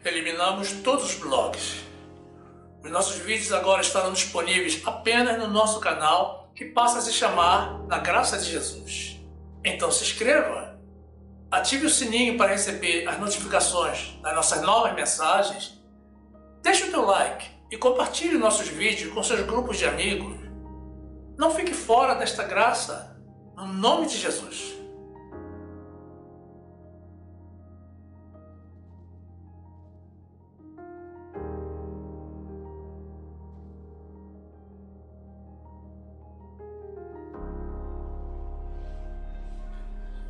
Eliminamos todos os blogs. Os nossos vídeos agora estarão disponíveis apenas no nosso canal, que passa a se chamar Na Graça de Jesus. Então se inscreva, ative o sininho para receber as notificações das nossas novas mensagens, deixe o teu like e compartilhe nossos vídeos com seus grupos de amigos. Não fique fora desta graça, no nome de Jesus.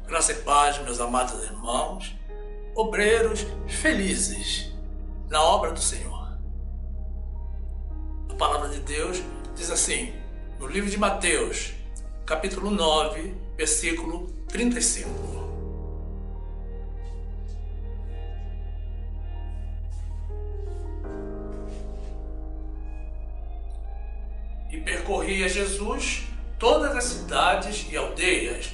Graça e paz, meus amados irmãos, obreiros felizes na obra do Senhor. A palavra de Deus diz assim, no livro de Mateus, capítulo 9, versículo 35. E percorria Jesus todas as cidades e aldeias,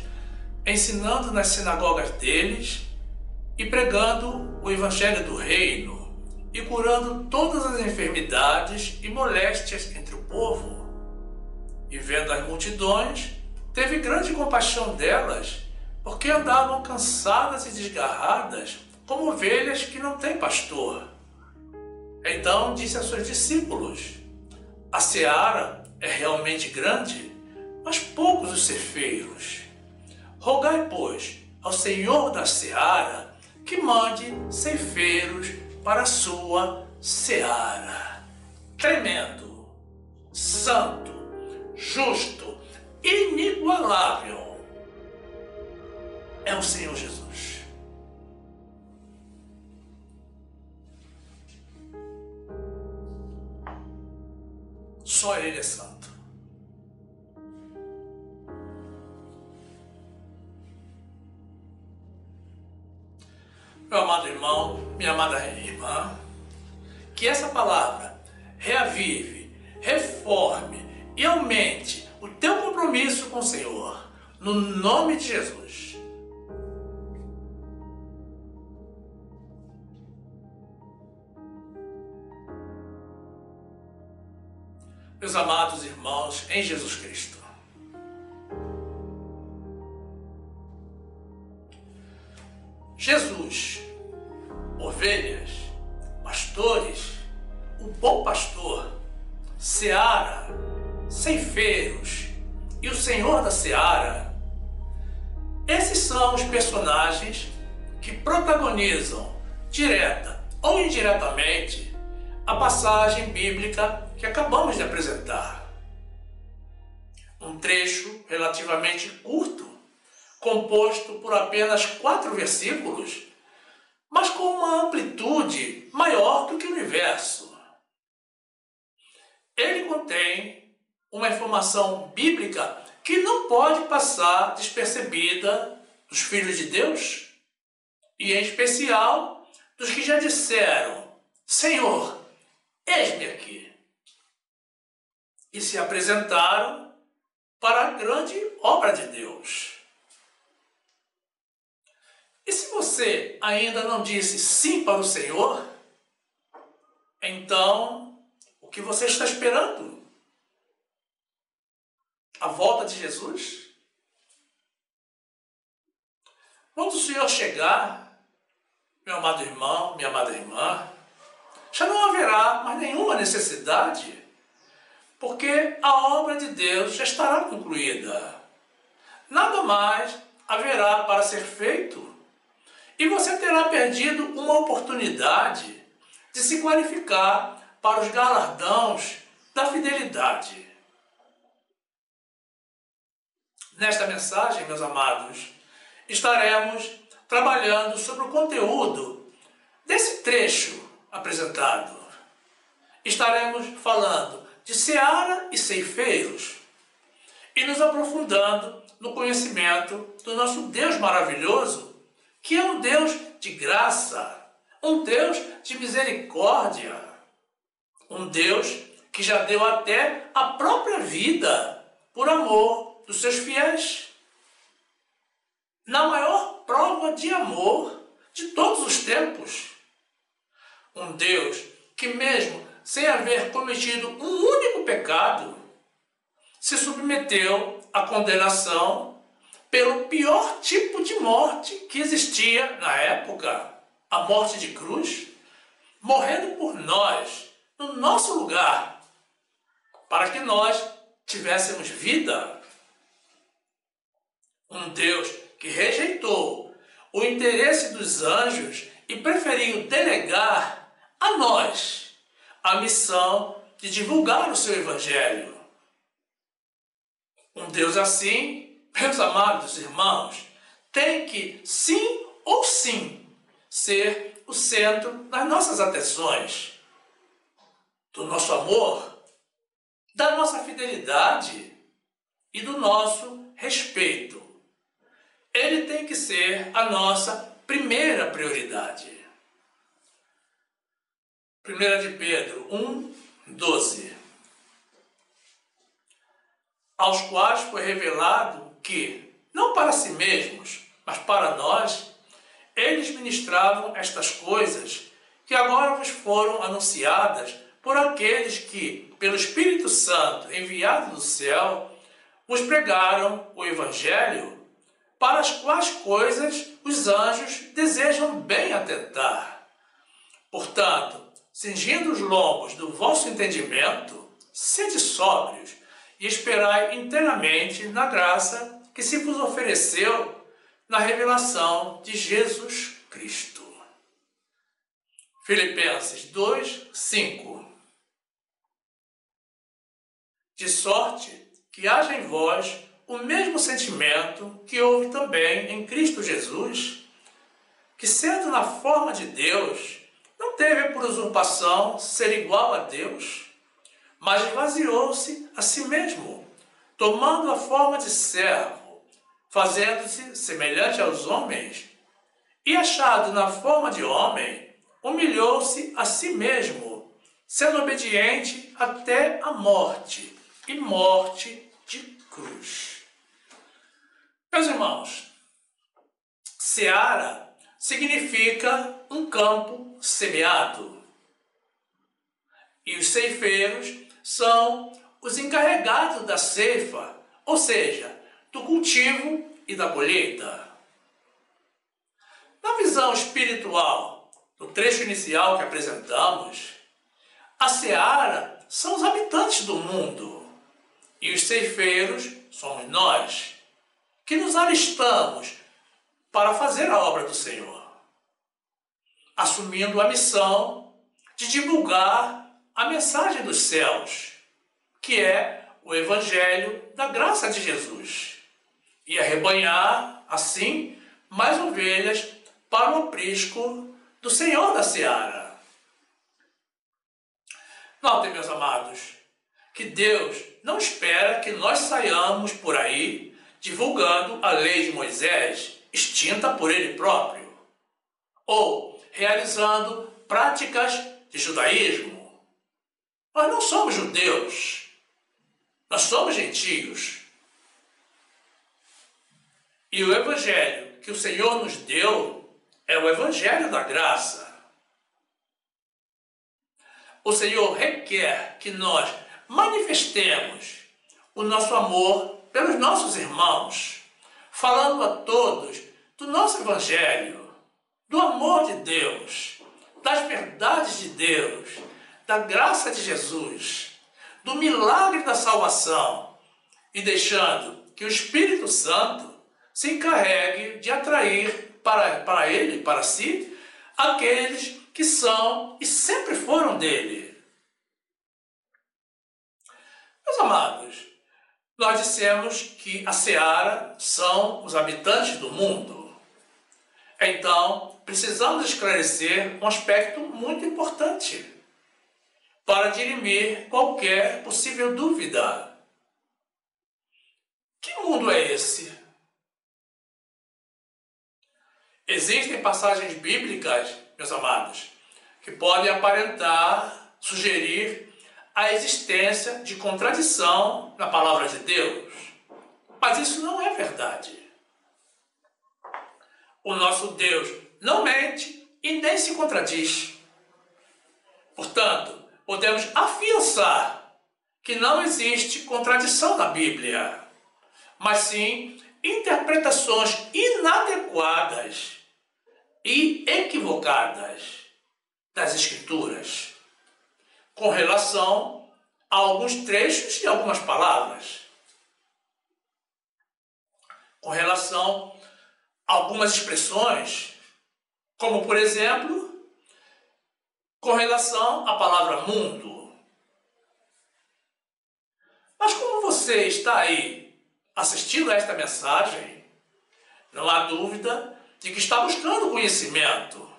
ensinando nas sinagogas deles e pregando o evangelho do reino e curando todas as enfermidades e moléstias entre o povo. E vendo as multidões, teve grande compaixão delas, porque andavam cansadas e desgarradas, como ovelhas que não têm pastor. Então disse a seus discípulos: a seara é realmente grande, mas poucos os ceifeiros. Rogai, pois, ao Senhor da seara que mande ceifeiros para a sua seara. Tremendo, santo, justo, inigualável é o Senhor Jesus. Só Ele é santo. Meu amado irmão, minha amada irmã, que essa palavra reavive, reforme e aumente o teu compromisso com o Senhor, no nome de Jesus. Meus amados irmãos em Jesus Cristo, Jesus, ovelhas, pastores, o bom pastor, seara, ceifeiros e o Senhor da seara, esses são os personagens que protagonizam, direta ou indiretamente, a passagem bíblica que acabamos de apresentar. Um trecho relativamente curto, composto por apenas 4 versículos, mas com uma amplitude maior do que o universo. Ele contém uma informação bíblica que não pode passar despercebida dos filhos de Deus, e em especial dos que já disseram: Senhor, eis-me aqui, e se apresentaram para a grande obra de Deus. E se você ainda não disse sim para o Senhor, então o que você está esperando? A volta de Jesus? Quando o Senhor chegar, meu amado irmão, minha amada irmã, já não haverá mais nenhuma necessidade, porque a obra de Deus já estará concluída. Nada mais haverá para ser feito. E você terá perdido uma oportunidade de se qualificar para os galardões da fidelidade. Nesta mensagem, meus amados, estaremos trabalhando sobre o conteúdo desse trecho apresentado. Estaremos falando de seara e ceifeiros e nos aprofundando no conhecimento do nosso Deus maravilhoso, que é um Deus de graça, um Deus de misericórdia, um Deus que já deu até a própria vida por amor dos seus fiéis. Na maior prova de amor de todos os tempos, Um Deus que, mesmo sem haver cometido um único pecado, se submeteu à condenação pelo pior tipo de morte que existia na época, a morte de cruz, morrendo por nós, no nosso lugar, para que nós tivéssemos vida. Um Deus que rejeitou o interesse dos anjos e preferiu delegar a nós a missão de divulgar o seu evangelho. Um Deus assim, meus amados irmãos, tem que, sim ou sim, ser o centro das nossas atenções, do nosso amor, da nossa fidelidade e do nosso respeito. Ele tem que ser a nossa primeira prioridade. 1 de Pedro 1:12. Aos quais foi revelado que, não para si mesmos, mas para nós, eles ministravam estas coisas que agora vos foram anunciadas por aqueles que, pelo Espírito Santo enviado do céu, vos pregaram o Evangelho, para as quais coisas os anjos desejam bem atentar. Portanto, cingindo os lombos do vosso entendimento, sede sóbrios e esperai inteiramente na graça que se vos ofereceu na revelação de Jesus Cristo. Filipenses 2:5. De sorte que haja em vós o mesmo sentimento que houve também em Cristo Jesus, que, sendo na forma de Deus, não teve por usurpação ser igual a Deus, mas esvaziou-se a si mesmo, tomando a forma de servo, fazendo-se semelhante aos homens, e achado na forma de homem, humilhou-se a si mesmo, sendo obediente até a morte, e morte de cruz. Meus irmãos, seara significa um campo semeado. E os ceifeiros são os encarregados da ceifa, ou seja, do cultivo e da colheita. Na visão espiritual, no trecho inicial que apresentamos, a seara são os habitantes do mundo e os ceifeiros somos nós, que nos alistamos para fazer a obra do Senhor, assumindo a missão de divulgar a mensagem dos céus, que é o Evangelho da graça de Jesus, e arrebanhar, assim, mais ovelhas para o aprisco do Senhor da seara. Notem, meus amados, que Deus não espera que nós saiamos por aí divulgando a lei de Moisés, extinta por ele próprio, ou realizando práticas de judaísmo. Nós não somos judeus, nós somos gentios. E o Evangelho que o Senhor nos deu é o Evangelho da graça. O Senhor requer que nós manifestemos o nosso amor pelos nossos irmãos, falando a todos do nosso Evangelho, do amor de Deus, das verdades de Deus, da graça de Jesus, do milagre da salvação, e deixando que o Espírito Santo se encarregue de atrair para ele, para si, aqueles que são e sempre foram dele. Meus amados, nós dissemos que a seara são os habitantes do mundo. Então, precisamos esclarecer um aspecto muito importante para dirimir qualquer possível dúvida. Que mundo é esse? Existem passagens bíblicas, meus amados, que podem aparentar, sugerir a existência de contradição na palavra de Deus. Mas isso não é verdade. O nosso Deus não mente e nem se contradiz. Portanto, podemos afiançar que não existe contradição na Bíblia, mas sim interpretações inadequadas e equivocadas das Escrituras com relação a alguns trechos e algumas palavras, com relação a algumas expressões, como, por exemplo, com relação à palavra mundo. Mas como você está aí assistindo a esta mensagem, não há dúvida de que está buscando conhecimento.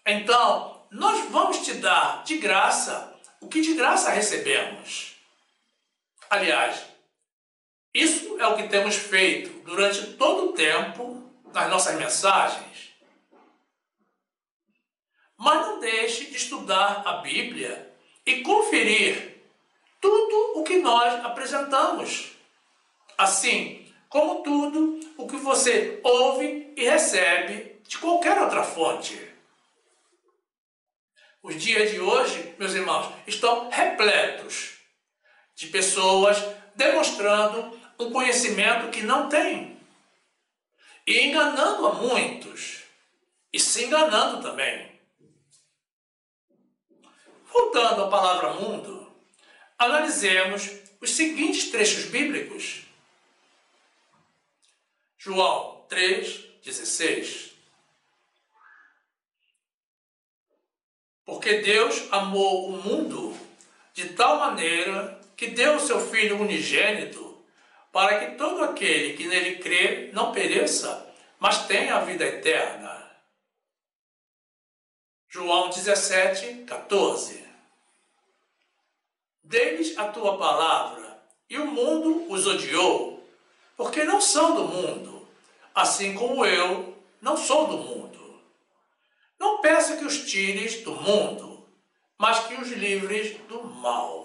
Então, nós vamos te dar de graça o que de graça recebemos. Aliás, isso é o que temos feito durante todo o tempo nas nossas mensagens. Mas não deixe de estudar a Bíblia e conferir tudo o que nós apresentamos, assim como tudo o que você ouve e recebe de qualquer outra fonte. Os dias de hoje, meus irmãos, estão repletos de pessoas demonstrando um conhecimento que não têm e enganando a muitos e se enganando também. Voltando à palavra mundo, analisemos os seguintes trechos bíblicos. João 3,16. Porque Deus amou o mundo de tal maneira que deu o seu Filho unigênito para que todo aquele que nele crê não pereça, mas tenha a vida eterna. João 17,14. Dei-lhes a tua palavra, e o mundo os odiou, porque não são do mundo, assim como eu não sou do mundo. Não peço que os tires do mundo, mas que os livres do mal.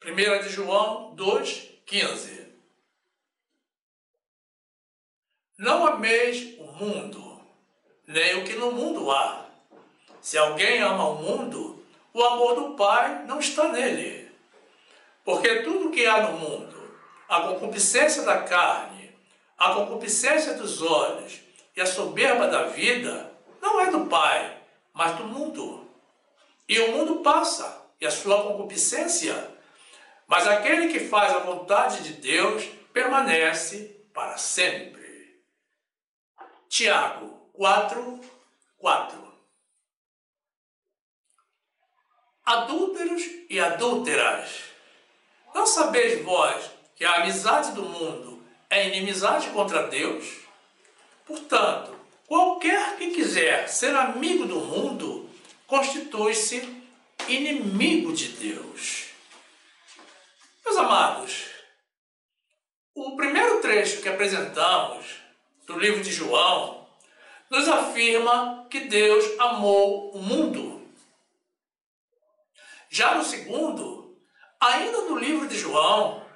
1 de João 2,15. Não ameis o mundo, nem o que no mundo há. Se alguém ama o mundo, o amor do Pai não está nele. Porque tudo o que há no mundo, a concupiscência da carne, a concupiscência dos olhos e a soberba da vida, não é do Pai, mas do mundo. E o mundo passa, e a sua concupiscência, mas aquele que faz a vontade de Deus permanece para sempre. Tiago 4:4. Adúlteros e adúlteras, não sabeis vós que a amizade do mundo é inimizade contra Deus? Portanto, qualquer que quiser ser amigo do mundo, constitui-se inimigo de Deus. Meus amados, o primeiro trecho que apresentamos do livro de João nos afirma que Deus amou o mundo. Já no segundo, ainda no livro de João,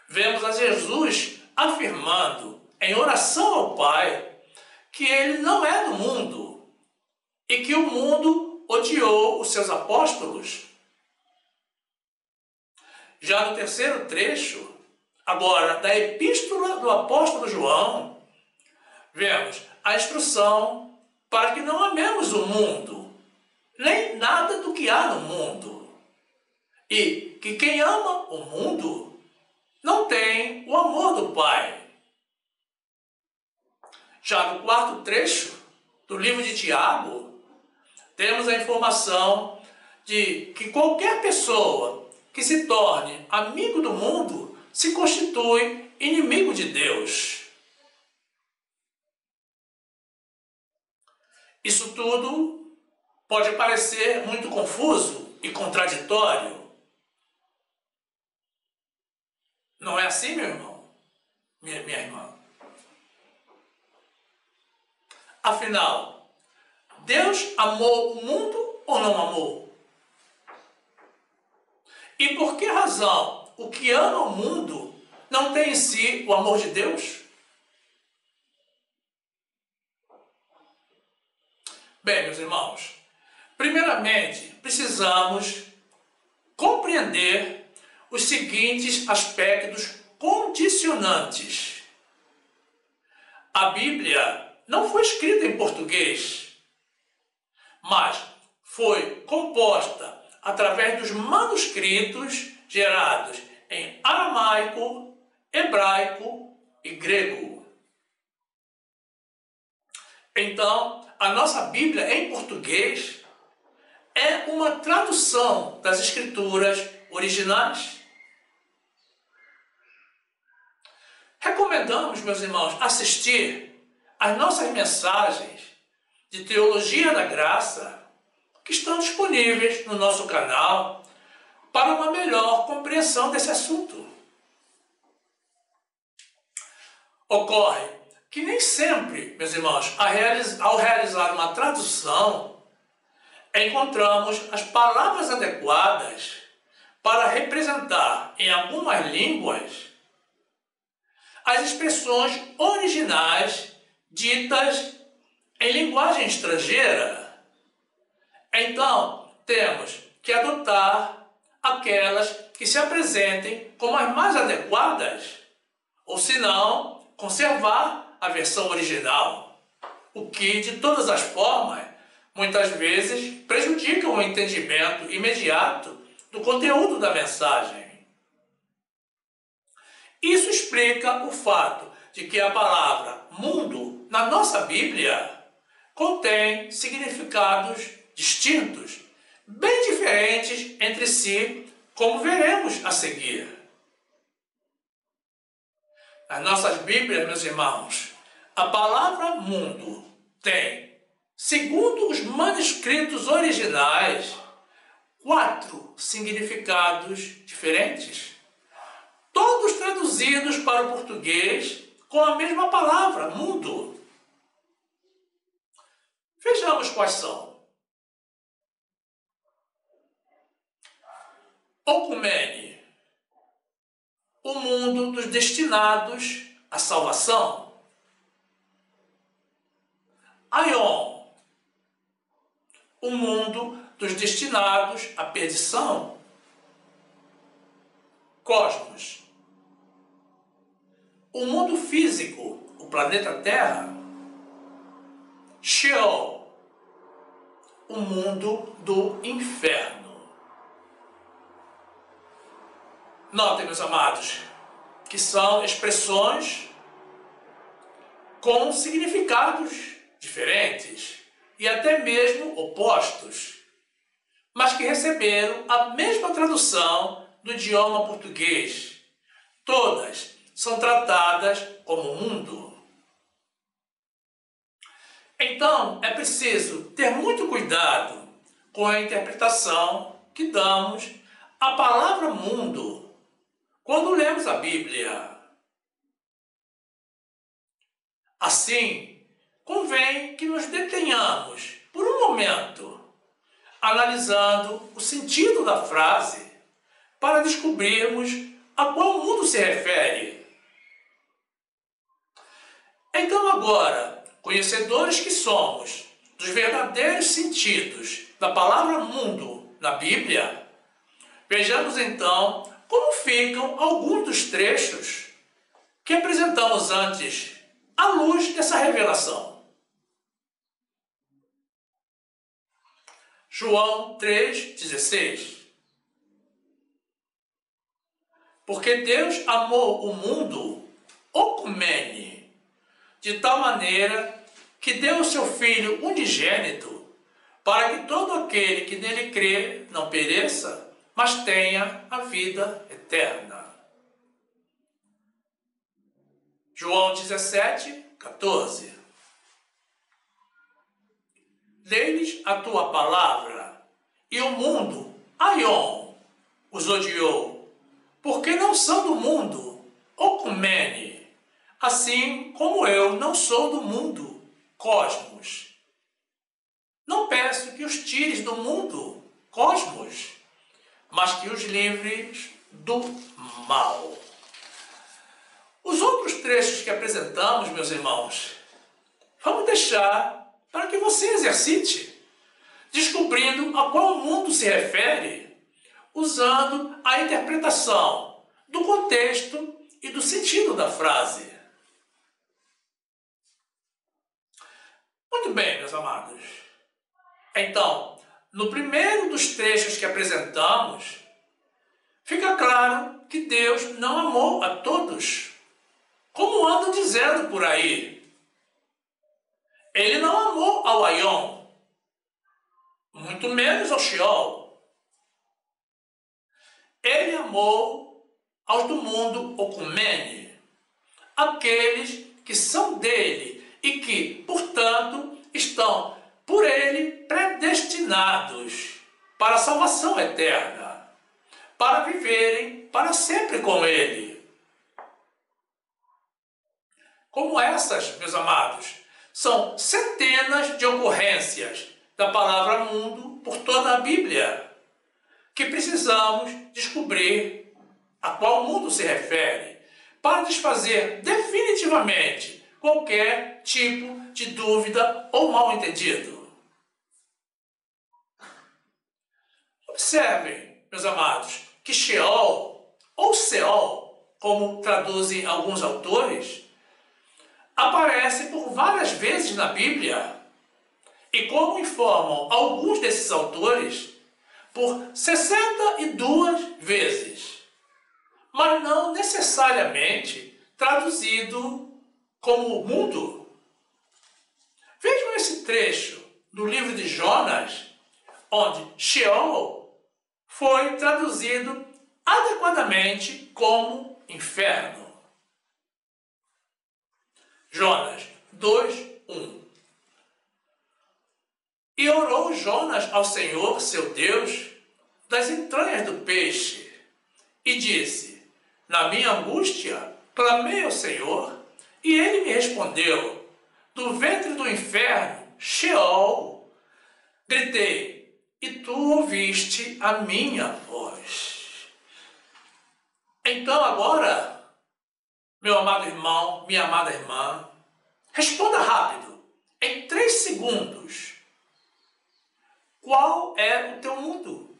vemos a Jesus afirmando em oração ao Pai que ele não é do mundo e que o mundo odiou os seus apóstolos. Já no terceiro trecho, agora da epístola do apóstolo João, vemos a instrução para que não amemos o mundo, nem nada do que há no mundo. E que quem ama o mundo não tem o amor do Pai. Já no quarto trecho do livro de Tiago, temos a informação de que qualquer pessoa que se torne amigo do mundo se constitui inimigo de Deus. Isso tudo pode parecer muito confuso e contraditório. Não é assim, meu irmão? Minha irmã? Afinal, Deus amou o mundo ou não amou? E por que razão o que ama o mundo não tem em si o amor de Deus? Bem, meus irmãos, Primeiramente, precisamos compreender os seguintes aspectos condicionantes. A Bíblia não foi escrita em português, mas foi composta através dos manuscritos gerados em aramaico, hebraico e grego. Então, a nossa Bíblia em português é uma tradução das escrituras originais. Recomendamos, meus irmãos, assistir às nossas mensagens de Teologia da Graça, que estão disponíveis no nosso canal, para uma melhor compreensão desse assunto. Ocorre que nem sempre, meus irmãos, ao realizar uma tradução, encontramos as palavras adequadas para representar em algumas línguas as expressões originais ditas em linguagem estrangeira. Então, temos que adotar aquelas que se apresentem como as mais adequadas, ou se não, conservar a versão original, o que, de todas as formas, muitas vezes prejudica o entendimento imediato do conteúdo da mensagem. Isso explica o fato de que a palavra mundo, na nossa Bíblia, contém significados distintos, bem diferentes entre si, como veremos a seguir. Nas nossas Bíblias, meus irmãos, a palavra mundo tem, segundo os manuscritos originais, 4 significados diferentes, todos traduzidos para o português com a mesma palavra, mundo. Vejamos quais são. Ocumene, o mundo dos destinados à salvação. Aion, o mundo dos destinados à perdição. Cosmos, o mundo físico, o planeta Terra. Sheol, o mundo do inferno. Notem, meus amados, que são expressões com significados diferentes e até mesmo opostos, mas que receberam a mesma tradução do idioma português. Todas são tratadas como mundo. Então, é preciso ter muito cuidado com a interpretação que damos à palavra mundo quando lemos a Bíblia. Assim, convém que nos detenhamos por um momento, analisando o sentido da frase, para descobrirmos a qual mundo se refere. Então agora, conhecedores que somos dos verdadeiros sentidos da palavra mundo na Bíblia, vejamos então como ficam alguns dos trechos que apresentamos antes à luz dessa revelação. João 3,16. Porque Deus amou o mundo, ocumene, de tal maneira que deu o seu Filho unigênito, para que todo aquele que nele crê não pereça, mas tenha a vida eterna. João 17,14. Dei-lhes a tua palavra, e o mundo, aion, os odiou, porque não são do mundo, ocumene, assim como eu não sou do mundo, cosmos. Não peço que os tires do mundo, cosmos, mas que os livres do mal. Os outros trechos que apresentamos, meus irmãos, vamos deixar para que você exercite. descobrindo a qual mundo se refere, usando a interpretação do contexto e do sentido da frase. Muito bem, meus amados. Então, no primeiro dos trechos que apresentamos, fica claro que Deus não amou a todos, como andam dizendo por aí. Ele não amou ao Aion, muito menos ao Sheol. Ele amou aos do mundo Ocumene, aqueles que são dele e que, portanto, estão por ele predestinados para a salvação eterna, para viverem para sempre com ele. Como essas, meus amados, são centenas de ocorrências da palavra mundo por toda a Bíblia, que precisamos descobrir a qual mundo se refere, para desfazer definitivamente qualquer tipo de dúvida ou mal-entendido. Observem, meus amados, que Sheol, ou Seol, como traduzem alguns autores, aparece por várias vezes na Bíblia e, como informam alguns desses autores, por 62 vezes, mas não necessariamente traduzido como mundo. Vejam esse trecho do livro de Jonas, onde Sheol foi traduzido adequadamente como inferno. Jonas 2:1. E orou Jonas ao Senhor, seu Deus, das entranhas do peixe, e disse: na minha angústia, clamei ao Senhor, e ele me respondeu. Do ventre do inferno, Sheol, gritei, e tu ouviste a minha voz. Então agora, meu amado irmão, minha amada irmã, responda rápido, em 3 segundos. Qual é o teu mundo?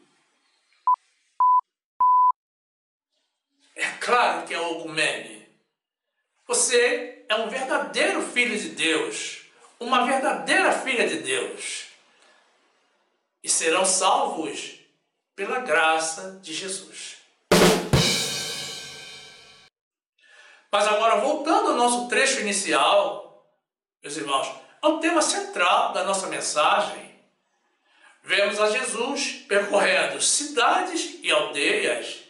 É claro que é o Ocumene. Você é um verdadeiro filho de Deus, uma verdadeira filha de Deus. E serão salvos pela graça de Jesus. Mas agora, voltando ao nosso trecho inicial, meus irmãos, ao tema central da nossa mensagem, vemos a Jesus percorrendo cidades e aldeias,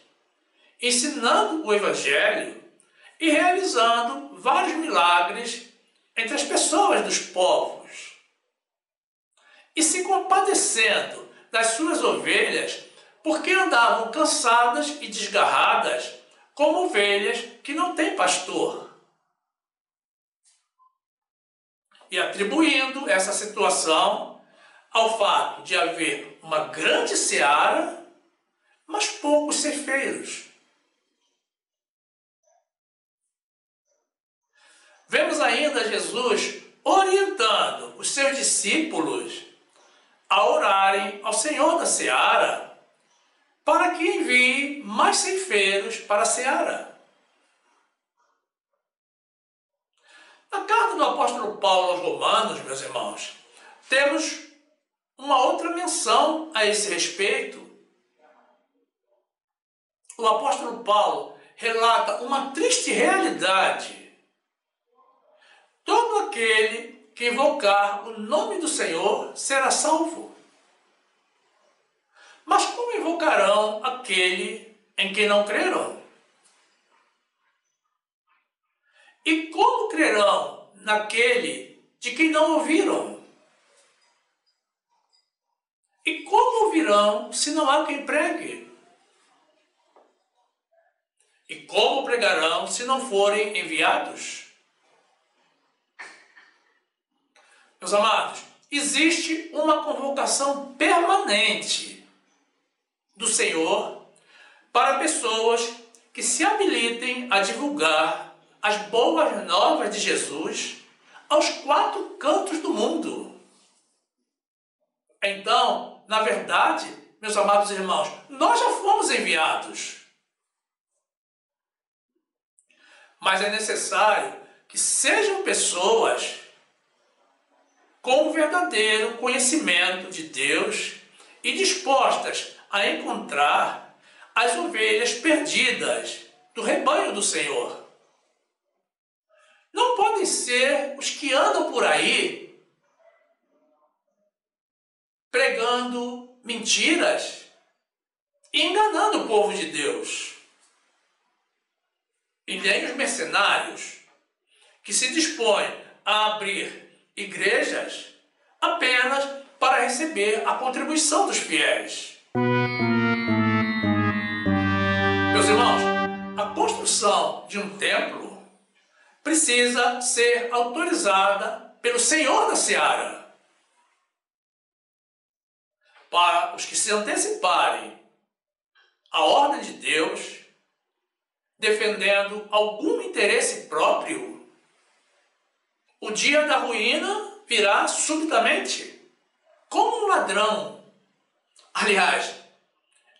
ensinando o Evangelho e realizando vários milagres entre as pessoas dos povos, e se compadecendo das suas ovelhas, porque andavam cansadas e desgarradas, como ovelhas que não têm pastor. E atribuindo essa situação ao fato de haver uma grande seara, mas poucos ceifeiros. Vemos ainda Jesus orientando os seus discípulos a orarem ao Senhor da seara, para que envie mais ceifeiros para a seara. Na carta do apóstolo Paulo aos Romanos, meus irmãos, temos uma outra menção a esse respeito. O apóstolo Paulo relata uma triste realidade. Todo aquele que invocar o nome do Senhor será salvo. Mas como invocarão aquele em quem não creram? E como crerão naquele de quem não ouviram? E como ouvirão se não há quem pregue? E como pregarão se não forem enviados? Meus amados, existe uma convocação permanente do Senhor para pessoas que se habilitem a divulgar as boas novas de Jesus aos 4 cantos do mundo. Então, na verdade, meus amados irmãos, nós já fomos enviados. Mas é necessário que sejam pessoas com um verdadeiro conhecimento de Deus e dispostas a encontrar as ovelhas perdidas do rebanho do Senhor. Não podem ser os que andam por aí pregando mentiras e enganando o povo de Deus. E nem os mercenários que se dispõem a abrir igrejas apenas para receber a contribuição dos fiéis. Meus irmãos, a construção de um templo precisa ser autorizada pelo Senhor da Seara. Para os que se anteciparem à ordem de Deus, defendendo algum interesse próprio, o dia da ruína virá subitamente, como um ladrão. Aliás,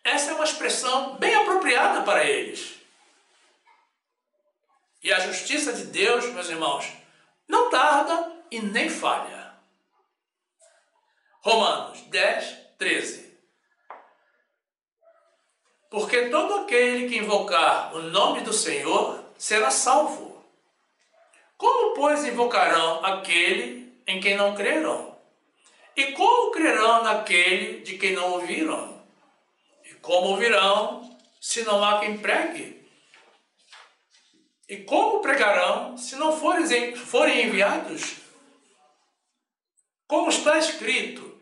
essa é uma expressão bem apropriada para eles. E a justiça de Deus, meus irmãos, não tarda e nem falha. Romanos 10, 13. Porque todo aquele que invocar o nome do Senhor será salvo. Como, pois, invocarão aquele em quem não creram? E como crerão naquele de quem não ouviram? E como ouvirão, se não há quem pregue? E como pregarão, se não forem enviados? Como está escrito,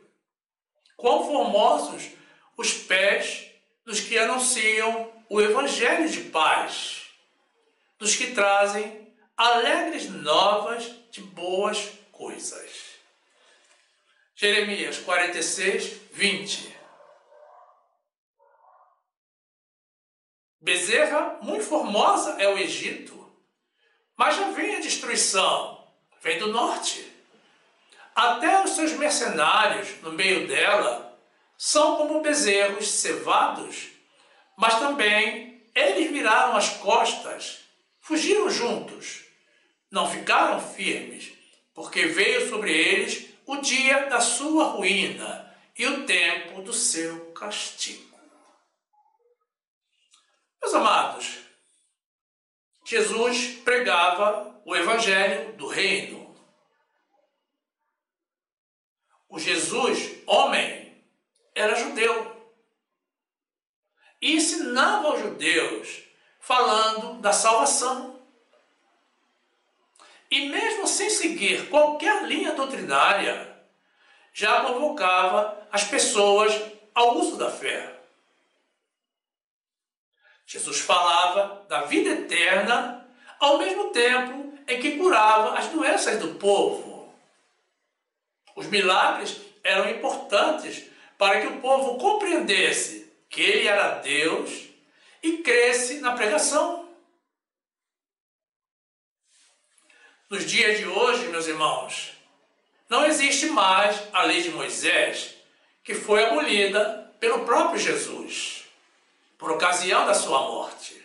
quão formosos os pés dos que anunciam o evangelho de paz, dos que trazem alegres novas de boas coisas. Jeremias 46, 20. Bezerra muito formosa é o Egito, mas já vem a destruição, vem do norte. Até os seus mercenários no meio dela são como bezerros cevados, mas também eles viraram as costas, fugiram juntos, não ficaram firmes, porque veio sobre eles o dia da sua ruína e o tempo do seu castigo. Meus amados, Jesus pregava o evangelho do reino. O Jesus, homem, era judeu e ensinava aos judeus falando da salvação. E mesmo sem seguir qualquer linha doutrinária, já convocava as pessoas ao uso da fé. Jesus falava da vida eterna, ao mesmo tempo em que curava as doenças do povo. Os milagres eram importantes para que o povo compreendesse que ele era Deus e cresce na pregação. Nos dias de hoje, meus irmãos, não existe mais a lei de Moisés, que foi abolida pelo próprio Jesus, por ocasião da sua morte.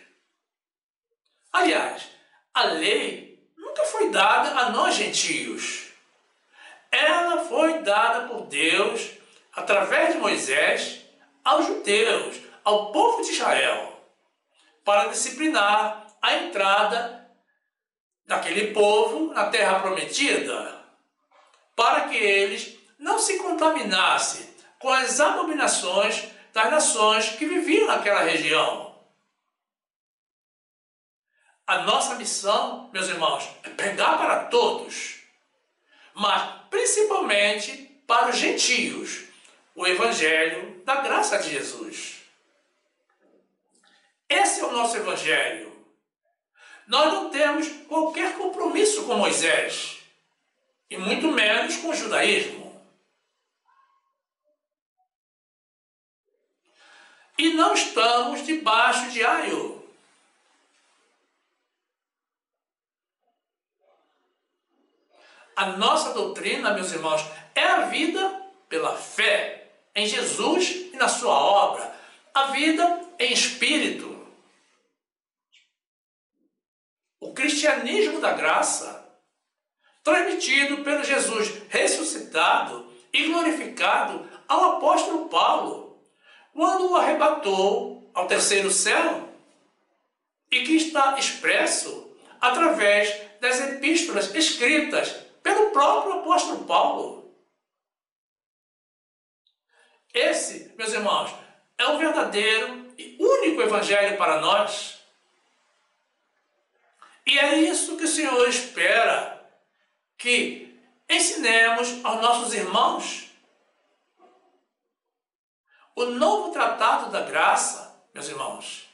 Aliás, a lei nunca foi dada a nós gentios. Ela foi dada por Deus, através de Moisés, aos judeus, ao povo de Israel, para disciplinar a entrada daquele povo na terra prometida, para que eles não se contaminassem com as abominações das nações que viviam naquela região. A nossa missão, meus irmãos, é pregar para todos, mas principalmente para os gentios, o evangelho da graça de Jesus. Esse é o nosso evangelho. Nós não temos qualquer compromisso com Moisés, e muito menos com o judaísmo. E não estamos debaixo de aio. A nossa doutrina, meus irmãos, é a vida pela fé em Jesus e na sua obra, a vida em espírito. O cristianismo da graça, transmitido pelo Jesus ressuscitado e glorificado ao apóstolo Paulo, quando o arrebatou ao terceiro céu, e que está expresso através das epístolas escritas pelo próprio apóstolo Paulo. Esse, meus irmãos, é o verdadeiro e único evangelho para nós. E é isso que o Senhor espera que ensinemos aos nossos irmãos. O novo tratado da graça, meus irmãos,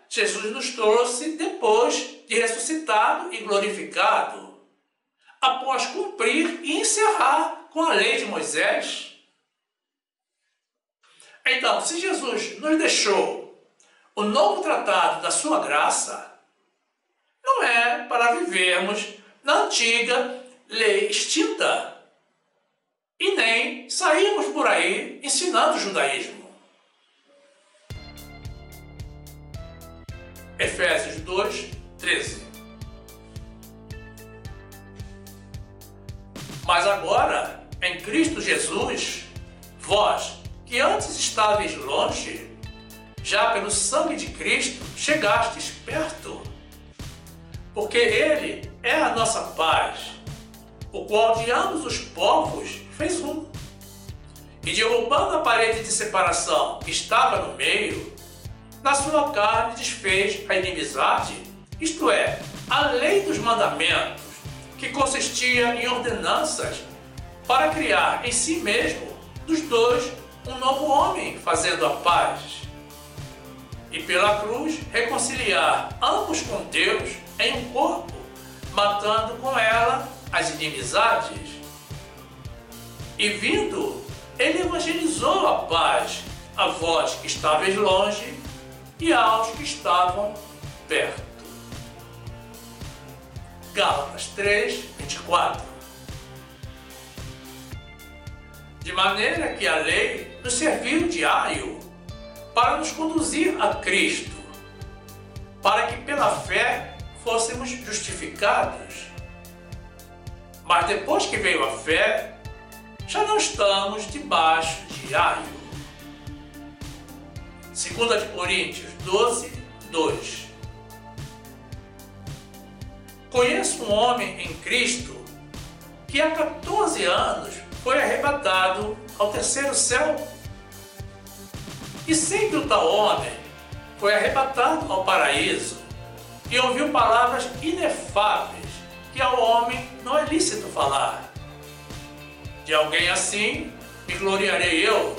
Jesus nos trouxe depois de ressuscitado e glorificado, após cumprir e encerrar com a lei de Moisés. Então, se Jesus nos deixou o novo tratado da sua graça, não é para vivermos na antiga lei extinta e nem sairmos por aí ensinando o judaísmo. Efésios 2, 13. Mas agora, em Cristo Jesus, vós, que antes estáveis longe, já pelo sangue de Cristo chegastes perto, porque Ele é a nossa paz, o qual de ambos os povos fez um, e derrubando a parede de separação que estava no meio, na sua carne desfez a inimizade, isto é, a lei dos mandamentos, que consistia em ordenanças, para criar em si mesmo dos dois um novo homem, fazendo a paz, e pela cruz reconciliar ambos com Deus em um corpo, matando com ela as inimizades. E vindo, ele evangelizou a paz a vós que estáveis longe e aos que estavam perto. Gálatas 3, 24. De maneira que a lei nos serviu de aio para nos conduzir a Cristo, para que pela fé fôssemos justificados. Mas depois que veio a fé, já não estamos debaixo de aio. 2 Coríntios 12, 2. Conheço um homem em Cristo que há 14 anos foi arrebatado ao terceiro céu. E sei que o tal homem foi arrebatado ao paraíso e ouviu palavras inefáveis que ao homem não é lícito falar. De alguém assim me gloriarei eu,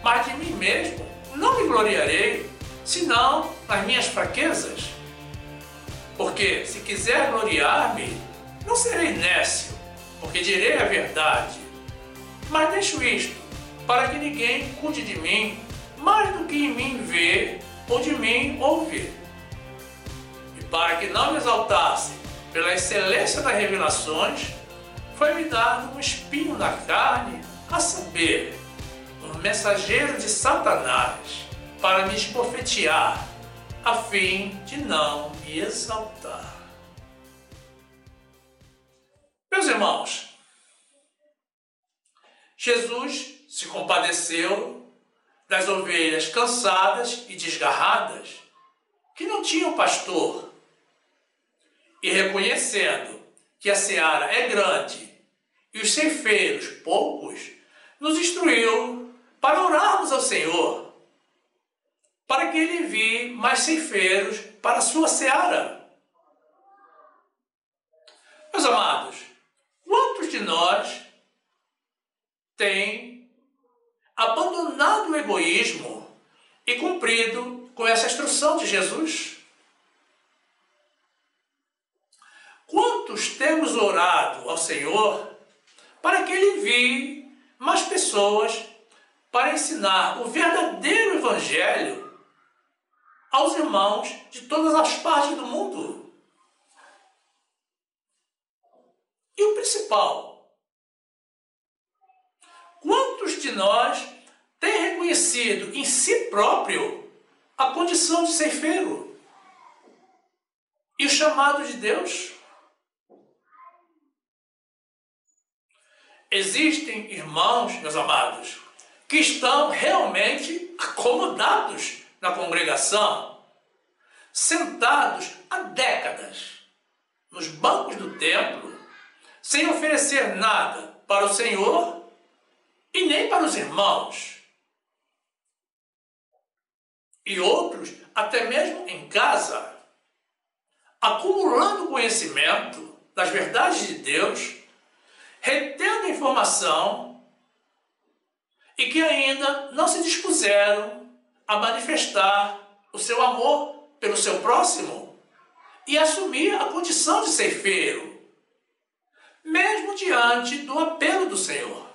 mas de mim mesmo não me gloriarei, senão nas minhas fraquezas. Porque se quiser gloriar-me, não serei nécio, porque direi a verdade. Mas deixo isto, para que ninguém cuide de mim mais do que em mim vê ou de mim ouvir. E para que não me exaltasse pela excelência das revelações, foi-me dado um espinho na carne, a saber, um mensageiro de Satanás, para me esbofetear, a fim de não me exaltar. Meus irmãos, Jesus se compadeceu das ovelhas cansadas e desgarradas, que não tinham pastor, e reconhecendo que a seara é grande e os ceifeiros poucos, nos instruiu para orarmos ao Senhor, para que Ele envie mais ceifeiros para a sua seara. Meus amados, quantos de nós têm abandonado o egoísmo e cumprido com essa instrução de Jesus? Quantos temos orado ao Senhor para que Ele envie mais pessoas para ensinar o verdadeiro Evangelho aos irmãos de todas as partes do mundo? E o principal, muitos de nós têm reconhecido em si próprio a condição de ceifeiro e o chamado de Deus. Existem irmãos, meus amados, que estão realmente acomodados na congregação, sentados há décadas nos bancos do templo, sem oferecer nada para o Senhor e nem para os irmãos. E outros, até mesmo em casa, acumulando conhecimento das verdades de Deus, retendo a informação e que ainda não se dispuseram a manifestar o seu amor pelo seu próximo e assumir a condição de ceifeiro, mesmo diante do apelo do Senhor.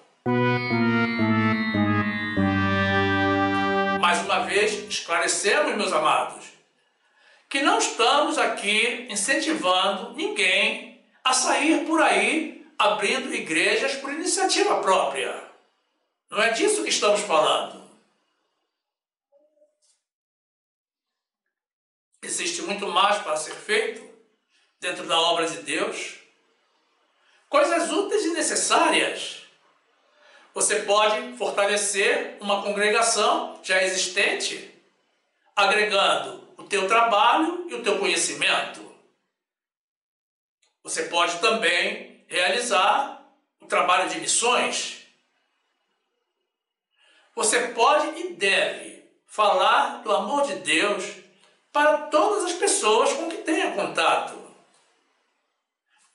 Mais uma vez, esclarecemos, meus amados, que não estamos aqui incentivando ninguém a sair por aí abrindo igrejas por iniciativa própria. Não é disso que estamos falando. Existe muito mais para ser feito dentro da obra de Deus. Coisas úteis e necessárias. Você pode fortalecer uma congregação já existente, agregando o teu trabalho e o teu conhecimento. Você pode também realizar o trabalho de missões. Você pode e deve falar do amor de Deus para todas as pessoas com que tenha contato,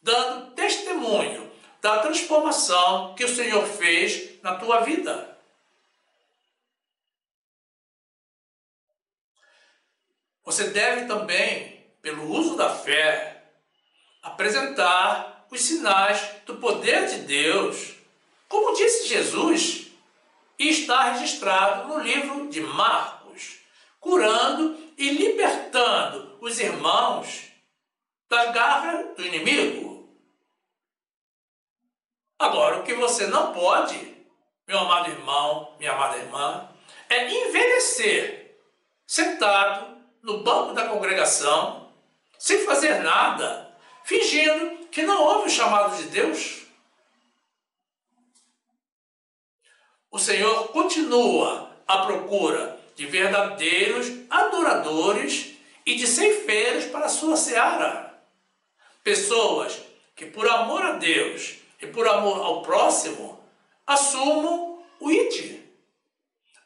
dando testemunho da transformação que o Senhor fez na tua vida. Você deve também, pelo uso da fé, apresentar os sinais do poder de Deus, como disse Jesus, e está registrado no livro de Marcos, curando e libertando os irmãos das garras do inimigo. Agora, o que você não pode, meu amado irmão, minha amada irmã, é envelhecer sentado no banco da congregação, sem fazer nada, fingindo que não houve o chamado de Deus. O Senhor continua à procura de verdadeiros adoradores e de ceifeiros para a sua seara. Pessoas que, por amor a Deus e por amor ao próximo, assumam o ide,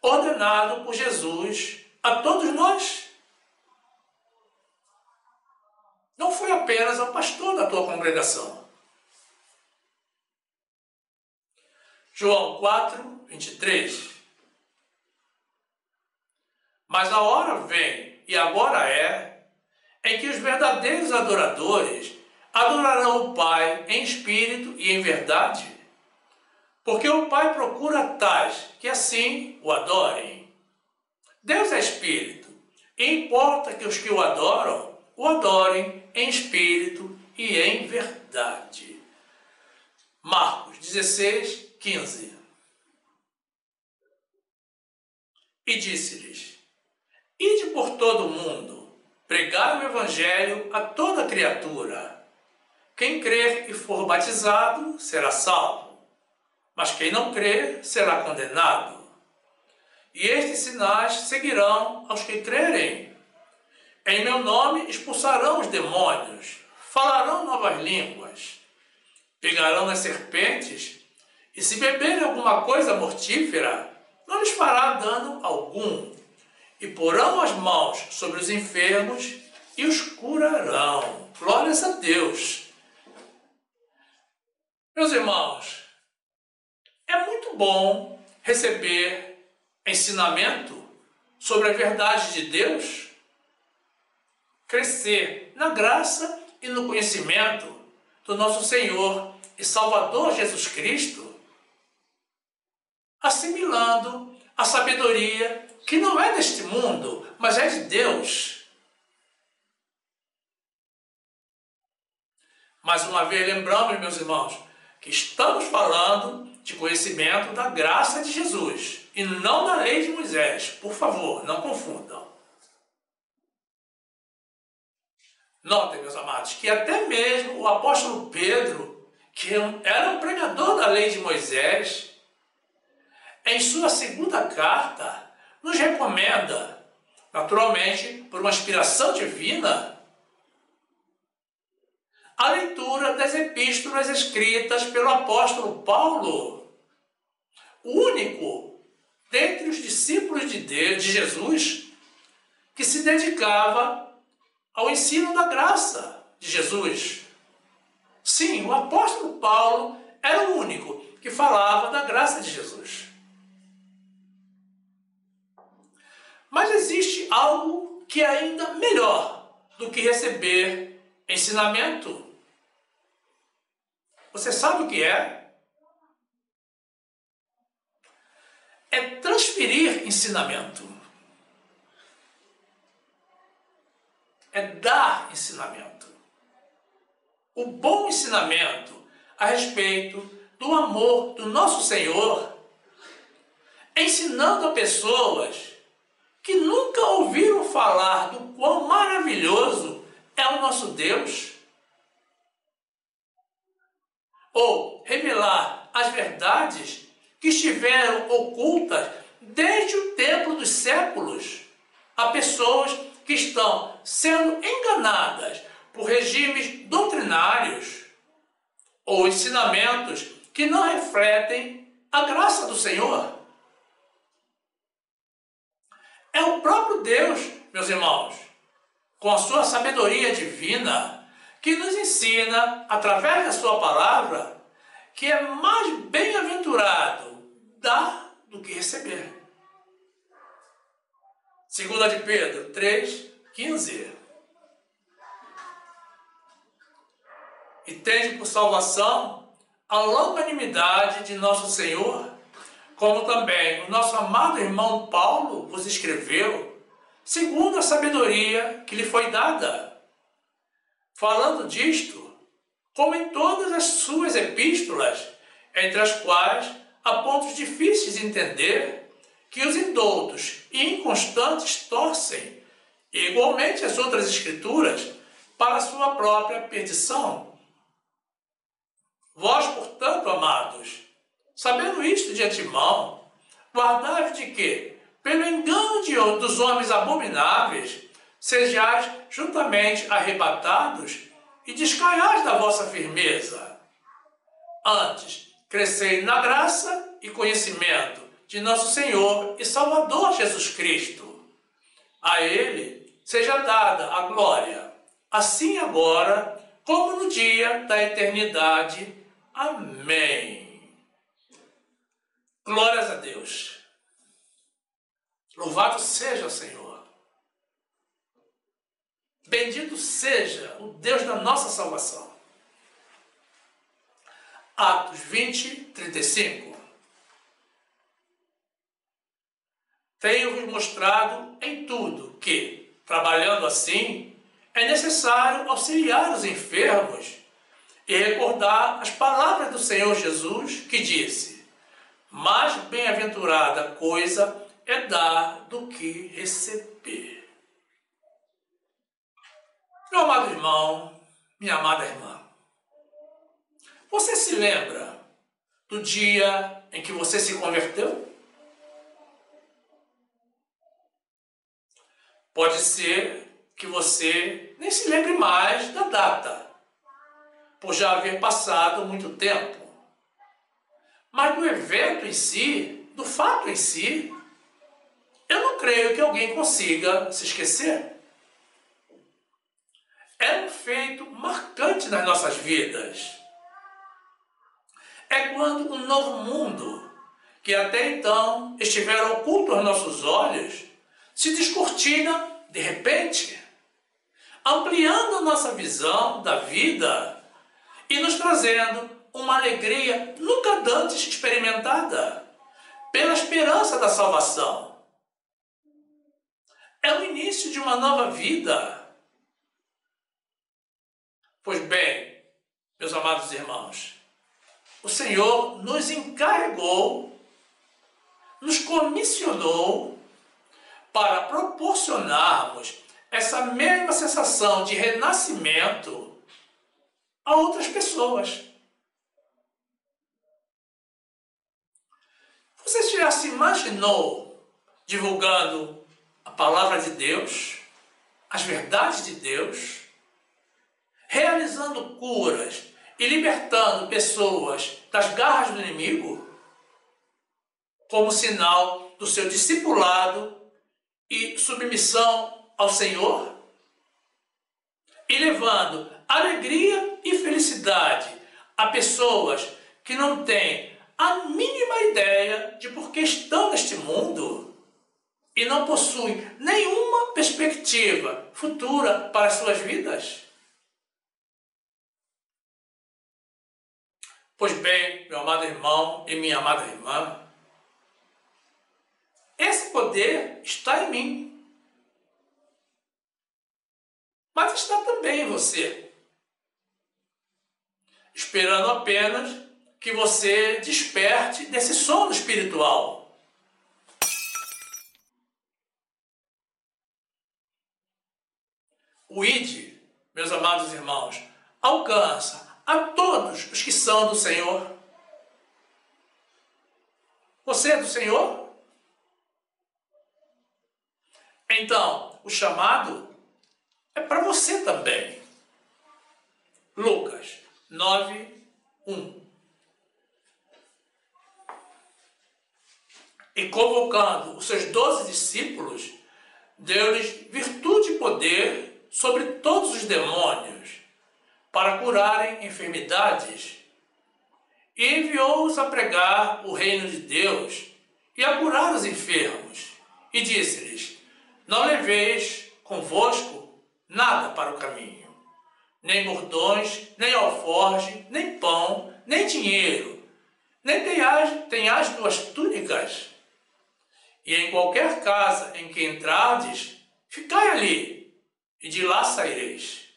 ordenado por Jesus a todos nós. Não foi apenas ao pastor da tua congregação. João 4, 23. Mas a hora vem, e agora é, em que os verdadeiros adoradores adorarão o Pai em espírito e em verdade, porque o Pai procura tais que assim o adorem. Deus é espírito, e importa que os que o adorem em espírito e em verdade. Marcos 16, 15. E disse-lhes: ide por todo o mundo, pregai o evangelho a toda criatura. Quem crer e for batizado será salvo, mas quem não crer será condenado. E estes sinais seguirão aos que crerem. Em meu nome expulsarão os demônios, falarão novas línguas, pegarão nas serpentes, e se beberem alguma coisa mortífera, não lhes fará dano algum, e porão as mãos sobre os enfermos e os curarão. Glórias a Deus! Meus irmãos, é muito bom receber ensinamento sobre a verdade de Deus, crescer na graça e no conhecimento do nosso Senhor e Salvador Jesus Cristo, assimilando a sabedoria que não é deste mundo, mas é de Deus. Mais uma vez, lembramos, meus irmãos, que estamos falando de conhecimento da graça de Jesus e não da lei de Moisés. Por favor, não confundam. Notem, meus amados, que até mesmo o apóstolo Pedro, que era um pregador da lei de Moisés, em sua segunda carta, nos recomenda, naturalmente, por uma inspiração divina, a leitura das epístolas escritas pelo apóstolo Paulo, o único dentre os discípulos de Jesus que se dedicava ao ensino da graça de Jesus. Sim, o apóstolo Paulo era o único que falava da graça de Jesus. Mas existe algo que é ainda melhor do que receber ensinamento. Você sabe o que é? É transferir ensinamento. É dar ensinamento. O bom ensinamento a respeito do amor do nosso Senhor, ensinando a pessoas que nunca ouviram falar do quão maravilhoso é o nosso Deus, ou revelar as verdades que estiveram ocultas desde o tempo dos séculos a pessoas que estão sendo enganadas por regimes doutrinários ou ensinamentos que não refletem a graça do Senhor. É o próprio Deus, meus irmãos, com a sua sabedoria divina, que nos ensina, através da sua palavra, que é mais bem-aventurado dar do que receber. 2 de Pedro 3,15. E tende por salvação a longanimidade de nosso Senhor, como também o nosso amado irmão Paulo vos escreveu, segundo a sabedoria que lhe foi dada. Falando disto, como em todas as suas epístolas, entre as quais há pontos difíceis de entender, que os indoutos e inconstantes torcem, e igualmente as outras escrituras, para a sua própria perdição. Vós, portanto, amados, sabendo isto de antemão, guardai-vos de que, pelo engano dos homens abomináveis, sejais juntamente arrebatados e descaiais da vossa firmeza. Antes, crescei na graça e conhecimento de nosso Senhor e Salvador Jesus Cristo. A Ele seja dada a glória, assim agora como no dia da eternidade. Amém. Glórias a Deus. Louvado seja o Senhor. Bendito seja o Deus da nossa salvação. Atos 20, 35. Tenho-vos mostrado em tudo que, trabalhando assim, é necessário auxiliar os enfermos e recordar as palavras do Senhor Jesus, que disse: mais bem-aventurada coisa é dar do que receber. Meu amado irmão, minha amada irmã, você se lembra do dia em que você se converteu? Pode ser que você nem se lembre mais da data, por já haver passado muito tempo. Mas do evento em si, do fato em si, eu não creio que alguém consiga se esquecer. É um feito marcante nas nossas vidas. É quando um novo mundo, que até então estivera oculto aos nossos olhos, se descortina de repente, ampliando a nossa visão da vida e nos trazendo uma alegria nunca antes experimentada, pela esperança da salvação. É o início de uma nova vida. Pois bem, meus amados irmãos, o Senhor nos encarregou, nos comissionou para proporcionarmos essa mesma sensação de renascimento a outras pessoas. Você já se imaginou divulgando a palavra de Deus, as verdades de Deus, realizando curas e libertando pessoas das garras do inimigo, como sinal do seu discipulado e submissão ao Senhor, e levando alegria e felicidade a pessoas que não têm a mínima ideia de por que estão neste mundo e não possuem nenhuma perspectiva futura para as suas vidas? Pois bem, meu amado irmão e minha amada irmã, esse poder está em mim, mas está também em você, esperando apenas que você desperte desse sono espiritual. O ID, meus amados irmãos, alcança a todos os que são do Senhor. Você é do Senhor? Então, o chamado é para você também. Lucas 9:1. E convocando os seus 12 discípulos, deu-lhes virtude e poder sobre todos os demônios, para curarem enfermidades, e enviou-os a pregar o reino de Deus e a curar os enfermos, e disse-lhes: não leveis convosco nada para o caminho, nem bordões, nem alforge, nem pão, nem dinheiro, nem tenhais 2 túnicas. E em qualquer casa em que entrardes, ficai ali, e de lá saireis.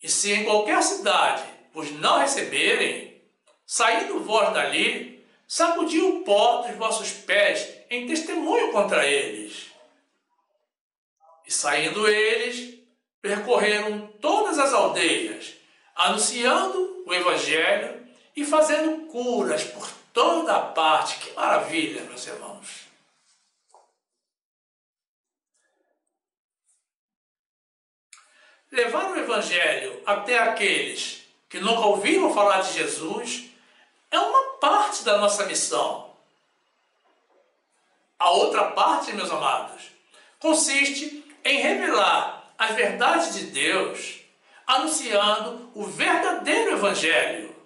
E se em qualquer cidade vos não receberem, saindo vós dali, sacudi o pó dos vossos pés em testemunho contra eles. E saindo eles, percorreram todas as aldeias, anunciando o Evangelho e fazendo curas por toda a parte. Que maravilha, meus irmãos! Levar o Evangelho até aqueles que nunca ouviram falar de Jesus é uma parte da nossa missão. A outra parte, meus amados, consiste em revelar as verdades de Deus, anunciando o verdadeiro Evangelho.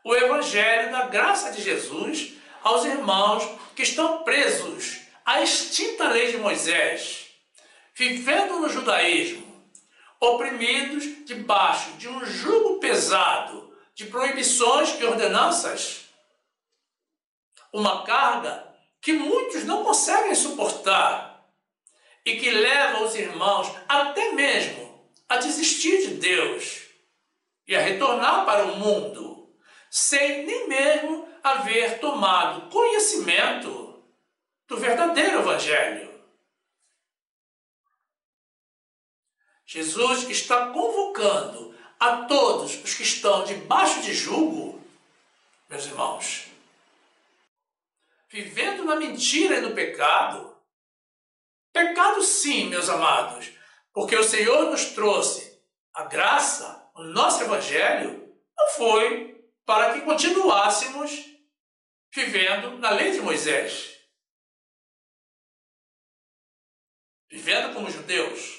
O Evangelho da graça de Jesus aos irmãos que estão presos à extinta lei de Moisés, vivendo no judaísmo, oprimidos debaixo de um jugo pesado de proibições e ordenanças. Uma carga que muitos não conseguem suportar e que leva os irmãos até mesmo a desistir de Deus e a retornar para o mundo, sem nem mesmo haver tomado conhecimento do verdadeiro Evangelho. Jesus está convocando a todos os que estão debaixo de jugo, meus irmãos, vivendo na mentira e no pecado. Pecado sim, meus amados, porque o Senhor nos trouxe a graça, o nosso Evangelho, não foi para que continuássemos vivendo na lei de Moisés, vivendo como judeus.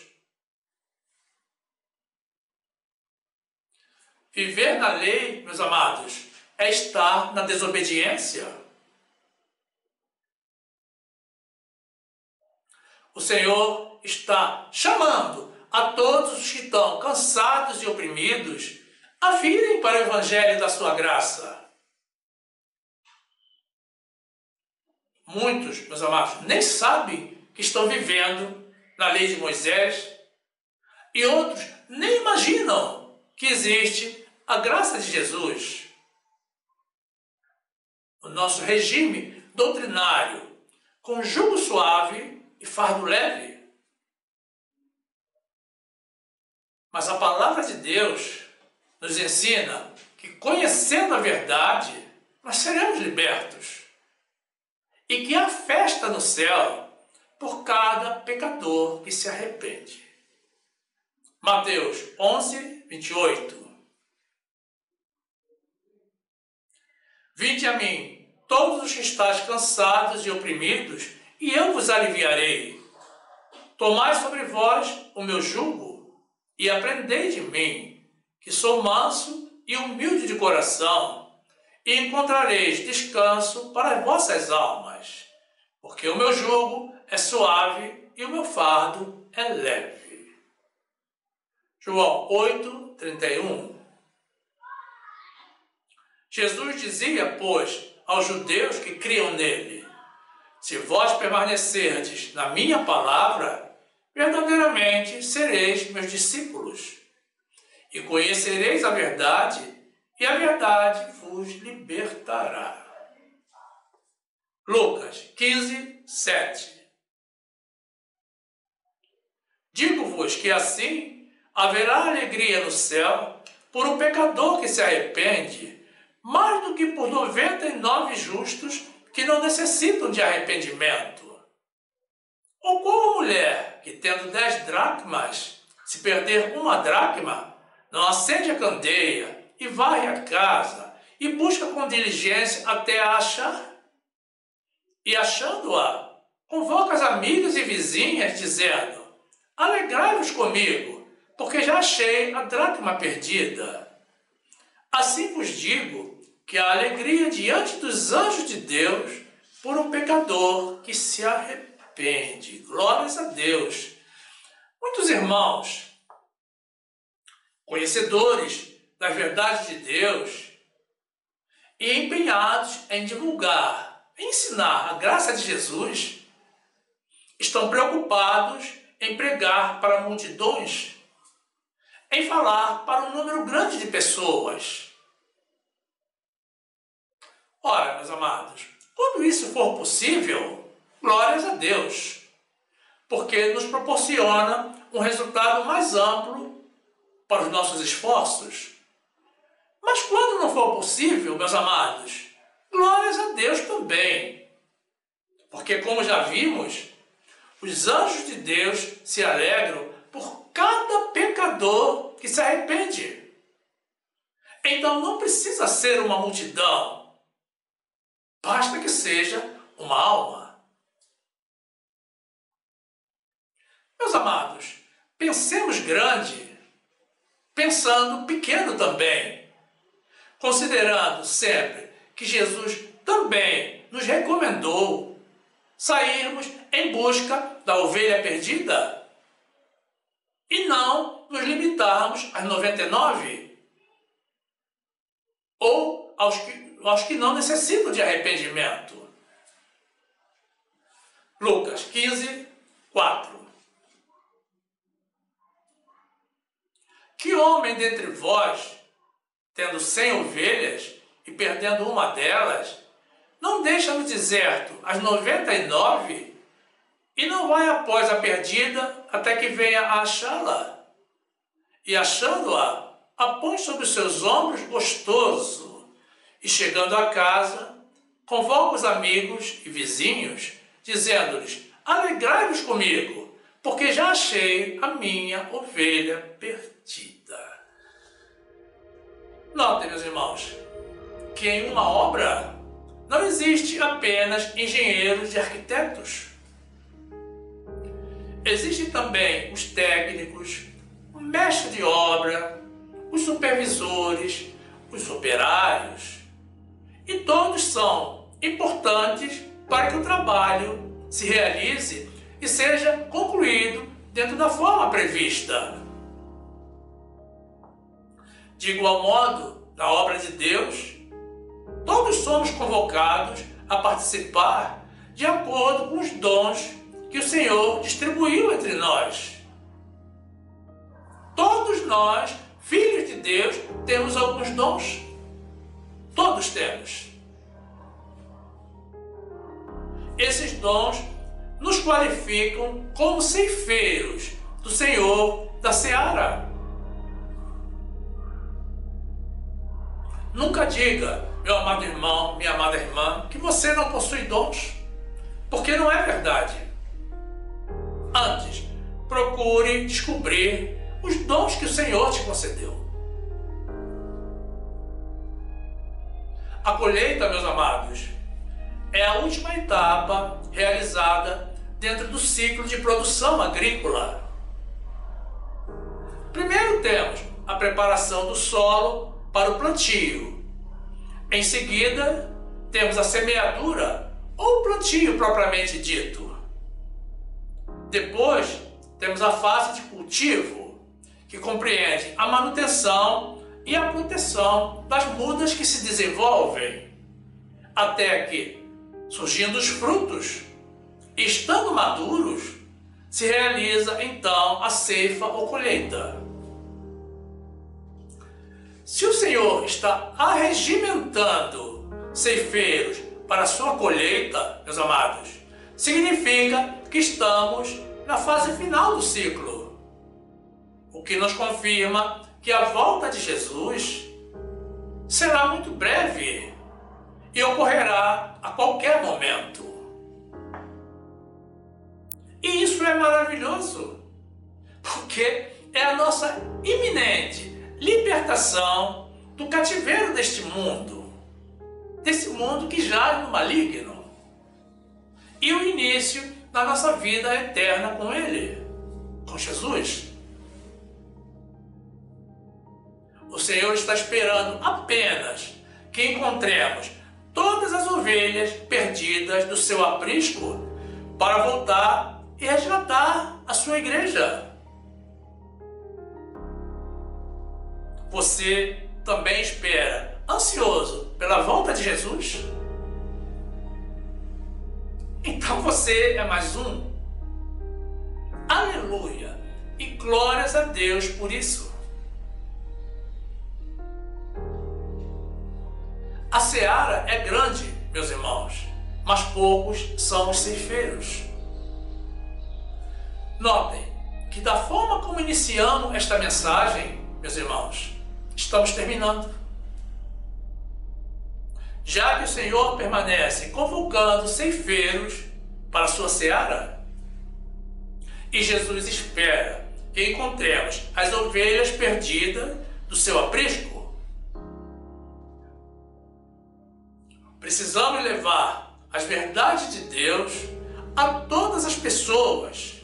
Viver na lei, meus amados, é estar na desobediência. O Senhor está chamando a todos os que estão cansados e oprimidos a virem para o Evangelho da sua graça. Muitos, meus amados, nem sabem que estão vivendo na lei de Moisés, e outros nem imaginam que existe a graça de Jesus. o nosso regime doutrinário, com jugo suave e fardo leve. Mas a palavra de Deus nos ensina que, conhecendo a verdade, nós seremos libertos. E que há festa no céu por cada pecador que se arrepende. Mateus 11, 28. Vinde a mim, todos os que estáis cansados e oprimidos, e eu vos aliviarei. Tomai sobre vós o meu jugo, e aprendei de mim, que sou manso e humilde de coração, e encontrareis descanso para as vossas almas, porque o meu jugo é suave e o meu fardo é leve. João 8, 31. Jesus dizia, pois, aos judeus que criam nele: se vós permanecerdes na minha palavra, verdadeiramente sereis meus discípulos, e conhecereis a verdade, e a verdade vos libertará. Lucas 15, 7. Digo-vos que assim haverá alegria no céu por um pecador que se arrepende, mais do que por 99 justos que não necessitam de arrependimento. Ou como a mulher que, tendo 10 dracmas, se perder uma dracma, não acende a candeia e varre a casa e busca com diligência até a achar? E achando-a, convoca as amigas e vizinhas, dizendo: alegrai-vos comigo, porque já achei a dracma perdida. Assim vos digo que há alegria diante dos anjos de Deus por um pecador que se arrepende. Glórias a Deus. Muitos irmãos, conhecedores das verdades de Deus e empenhados em divulgar, em ensinar a graça de Jesus, estão preocupados em pregar para multidões, em falar para um número grande de pessoas. Ora, meus amados, quando isso for possível, glórias a Deus, porque nos proporciona um resultado mais amplo para os nossos esforços. Mas quando não for possível, meus amados, glórias a Deus também, porque, como já vimos, os anjos de Deus se alegram por cada pecador que se arrepende. Então não precisa ser uma multidão, basta que seja uma alma. Meus amados, pensemos grande, pensando pequeno também, considerando sempre que Jesus também nos recomendou sairmos em busca da ovelha perdida e não nos limitarmos às 99 ou aos que não necessitam de arrependimento. Lucas 15, 4. Que homem dentre vós, tendo 100 ovelhas e perdendo uma delas, não deixa no deserto as 99 e não vai após a perdida até que venha a achá-la? E achando-a, a põe sobre os seus ombros gostoso, e chegando a casa, convoca os amigos e vizinhos, dizendo-lhes: alegrai-vos comigo, porque já achei a minha ovelha perdida. Notem, meus irmãos, que em uma obra não existe apenas engenheiros e arquitetos. Existem também os técnicos, o mestre de obra, os supervisores, os operários. E todos são importantes para que o trabalho se realize e seja concluído dentro da forma prevista. De igual modo, na obra de Deus, todos somos convocados a participar de acordo com os dons que o Senhor distribuiu entre nós. Todos nós, filhos de Deus, temos alguns dons. Todos temos. esses dons nos qualificam como ceifeiros do Senhor da seara. Nunca diga, meu amado irmão, minha amada irmã, que você não possui dons, porque não é verdade. Antes, procure descobrir os dons que o Senhor te concedeu. A colheita, meus amados, é a última etapa realizada dentro do ciclo de produção agrícola. Primeiro temos a preparação do solo para o plantio. Em seguida, temos a semeadura ou plantio propriamente dito. Depois, temos a fase de cultivo, que compreende a manutenção e a proteção das mudas que se desenvolvem, até que, surgindo os frutos, e estando maduros, se realiza então a ceifa ou colheita. Se o Senhor está arregimentando ceifeiros para a sua colheita, meus amados, significa que estamos na fase final do ciclo, o que nos confirma que a volta de Jesus será muito breve e ocorrerá a qualquer momento. E isso é maravilhoso, porque é a nossa iminente libertação do cativeiro deste mundo que jaz no maligno, e o início da nossa vida eterna com Ele, com Jesus. O Senhor está esperando apenas que encontremos todas as ovelhas perdidas do seu aprisco para voltar e resgatar a sua igreja. Você também espera, ansioso pela volta de Jesus? Então você é mais um. Aleluia! E glórias a Deus por isso. A seara é grande, meus irmãos, mas poucos são os ceifeiros. Notem que da forma como iniciamos esta mensagem, meus irmãos, estamos terminando. Já que o Senhor permanece convocando ceifeiros para a sua seara, e Jesus espera que encontremos as ovelhas perdidas do seu aprisco, precisamos levar as verdades de Deus a todas as pessoas.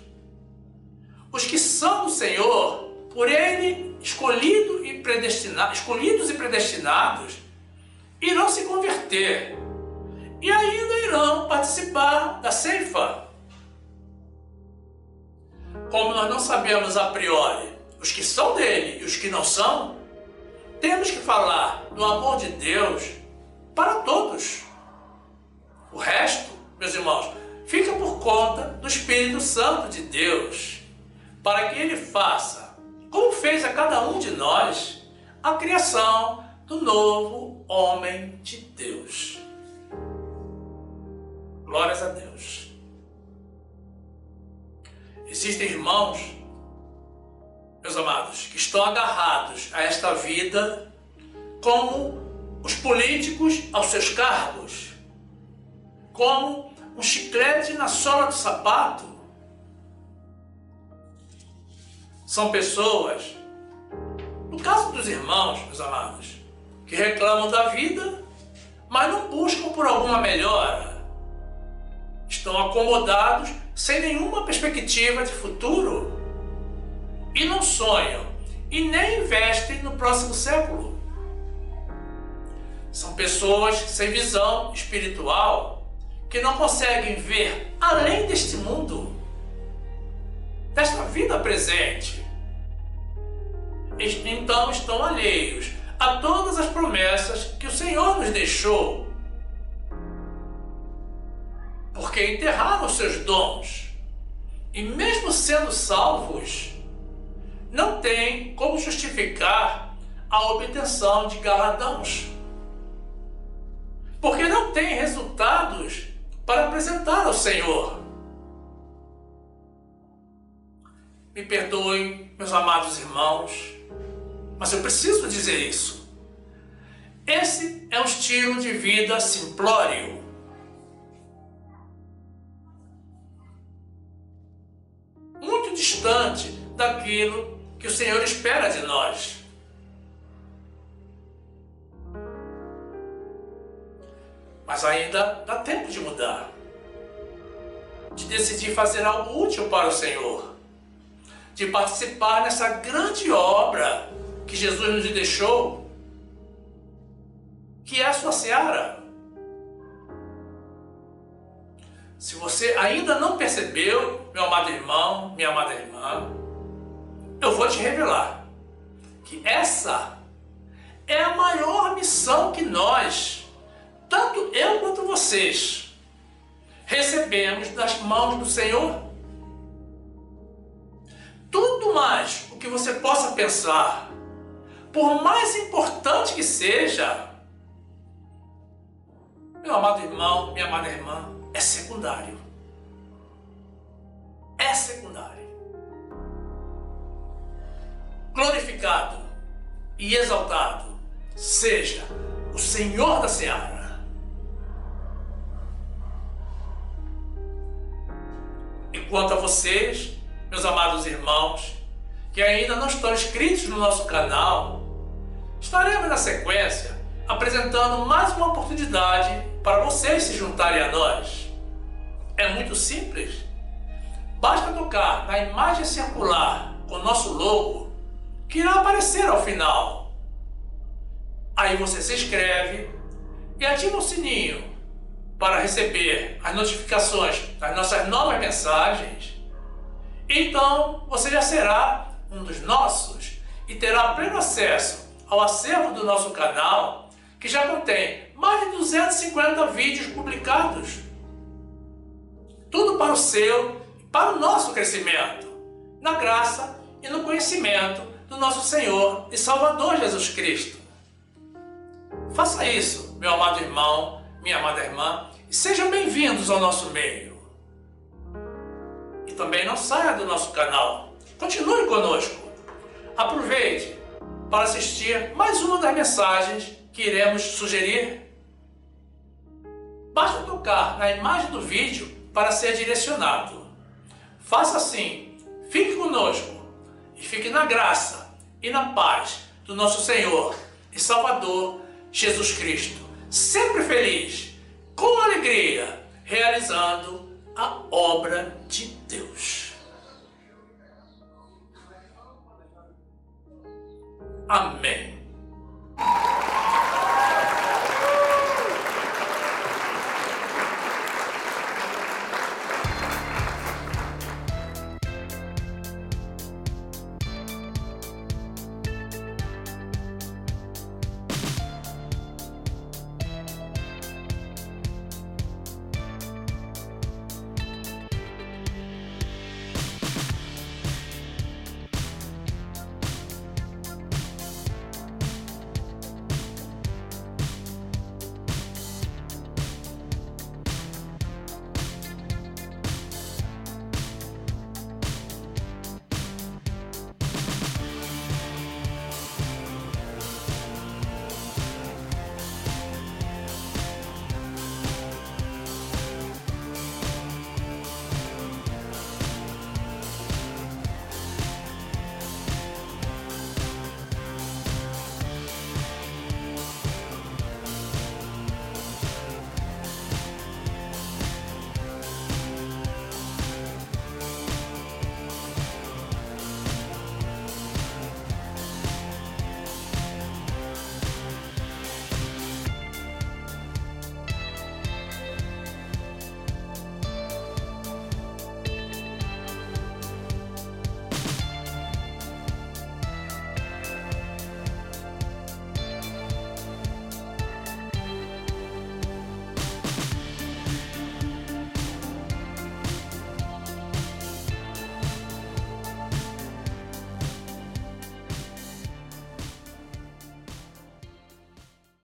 Os que são do Senhor, por Ele escolhidos e predestinados, irão se converter e ainda irão participar da ceifa. Como nós não sabemos a priori os que são dele e os que não são, temos que falar do amor de Deus para todos. O resto, meus irmãos, fica por conta do Espírito Santo de Deus, para que Ele faça, como fez a cada um de nós, a criação do novo homem de Deus. Glórias a Deus. Existem irmãos, meus amados, que estão agarrados a esta vida como os políticos aos seus cargos, como um chiclete na sola do sapato. São pessoas, no caso dos irmãos, meus amados, que reclamam da vida, mas não buscam por alguma melhora. Estão acomodados sem nenhuma perspectiva de futuro e não sonham e nem investem no próximo século. São pessoas sem visão espiritual que não conseguem ver além deste mundo, desta vida presente. Então estão alheios a todas as promessas que o Senhor nos deixou, porque enterraram seus dons e, mesmo sendo salvos, não têm como justificar a obtenção de galardões, porque não têm resultados para apresentar ao Senhor. Me perdoem, meus amados irmãos, mas eu preciso dizer isso. Esse é um estilo de vida simplório. Muito distante daquilo que o Senhor espera de nós. Mas ainda dá tempo de mudar, de decidir fazer algo útil para o Senhor, de participar nessa grande obra que Jesus nos deixou, que é a sua seara. Se você ainda não percebeu, meu amado irmão, minha amada irmã, eu vou te revelar que essa é a maior missão que nós, tanto eu quanto vocês, recebemos das mãos do Senhor. Tudo mais o que você possa pensar, por mais importante que seja, meu amado irmão, minha amada irmã, é secundário. É secundário. Glorificado e exaltado seja o Senhor da seara. E quanto a vocês, meus amados irmãos, que ainda não estão inscritos no nosso canal, estaremos na sequência apresentando mais uma oportunidade para vocês se juntarem a nós. É muito simples. Basta tocar na imagem circular com o nosso logo, que irá aparecer ao final. Aí você se inscreve e ativa o sininho para receber as notificações das nossas novas mensagens. Então você já será um dos nossos e terá pleno acesso ao acervo do nosso canal, que já contém mais de 250 vídeos publicados. Tudo para o seu e para o nosso crescimento, na graça e no conhecimento do nosso Senhor e Salvador Jesus Cristo. Faça isso, meu amado irmão, minha amada irmã, e sejam bem-vindos ao nosso meio. E também não saia do nosso canal. Continue conosco. Aproveite para assistir mais uma das mensagens que iremos sugerir. Basta tocar na imagem do vídeo para ser direcionado. Faça assim, fique conosco e fique na graça e na paz do nosso Senhor e Salvador Jesus Cristo, sempre feliz, com alegria, realizando a obra de Deus. Amém.